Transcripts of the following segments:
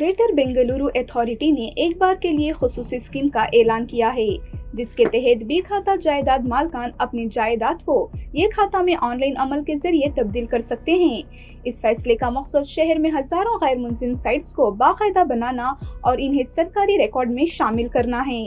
Greater Bengaluru authority ने एक बार के लिए खुसूसी स्कीम का ऐलान किया है, जिसके तहत बी खाता जायदाद मालकान अपनी जायदाद को ये खाता में ऑनलाइन अमल के जरिए तब्दील कर सकते हैं। इस फैसले का मकसद शहर में हजारों गैर मुलजिम साइट्स को बाकायदा बनाना और इन्हें सरकारी रिकॉर्ड में शामिल करना है।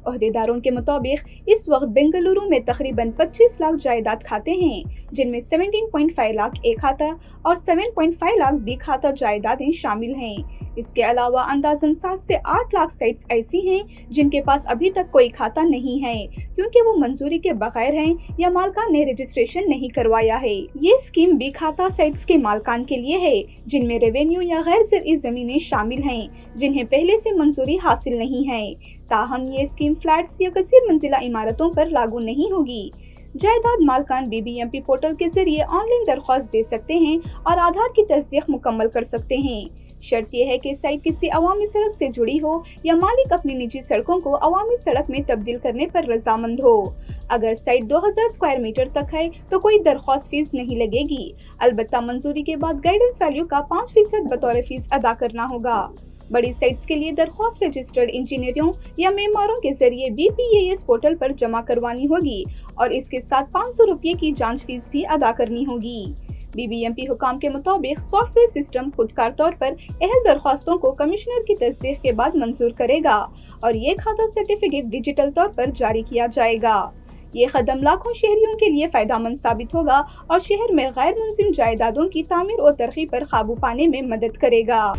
ओहदेदारों के मुताबिक इस वक्त बेंगलुरु में तकरीबन 25 लाख जायदाद खाते हैं, जिनमें 17.5 लाख ए खाता और 7.5 लाख बी खाता जायदादें शामिल हैं। इसके अलावा अंदाजन 7 से 8 लाख साइट्स ऐसी हैं जिनके पास अभी तक कोई खाता नहीं है, क्योंकि वो मंजूरी के बगैर हैं या मालकान ने रजिस्ट्रेशन नहीं करवाया है। ये स्कीम बी खाता साइट्स के मालकान के लिए है जिनमें रेवेन्यू या गैर ज़रई जमीनें शामिल हैं, जिन्हें पहले से मंजूरी हासिल नहीं है। ताहम ये स्कीम फ्लैट्स या कसीर मंजिला इमारतों पर लागू नहीं होगी। जायदाद मालकान BBMP पोर्टल के जरिए ऑनलाइन दरख्वास्त दे सकते हैं और आधार की तस्दीक मुकम्मल कर सकते हैं। शर्त यह है कि साइट किसी अवामी सड़क से जुड़ी हो या मालिक अपनी निजी सड़कों को अवामी सड़क में तब्दील करने पर रजामंद हो। अगर साइट 2000 स्क्वायर मीटर तक है तो कोई दरख्वास्त फीस नहीं लगेगी। अलबत्ता मंजूरी के बाद गाइडेंस वैल्यू का 5% बतौर फीस अदा करना होगा। बड़ी साइट्स के लिए दरख्वास्त रजिस्टर्ड इंजीनियरों या मेमारों के जरिए BPAS पोर्टल पर जमा करवानी होगी और इसके साथ 500 रुपये की जांच फीस भी अदा करनी होगी। BBMP हुकाम के मुताबिक सॉफ्टवेयर सिस्टम खुदकार तौर पर अहल दरख्वास्तों को कमिश्नर की तस्दीक के बाद मंजूर करेगा और ये खाता सर्टिफिकेट डिजिटल तौर पर जारी किया जाएगा। ये कदम लाखों शहरियों के लिए फायदेमंद साबित होगा और शहर में गैर मुलजिम जायदादों की तामीर और तरक्की पर काबू पाने में मदद करेगा।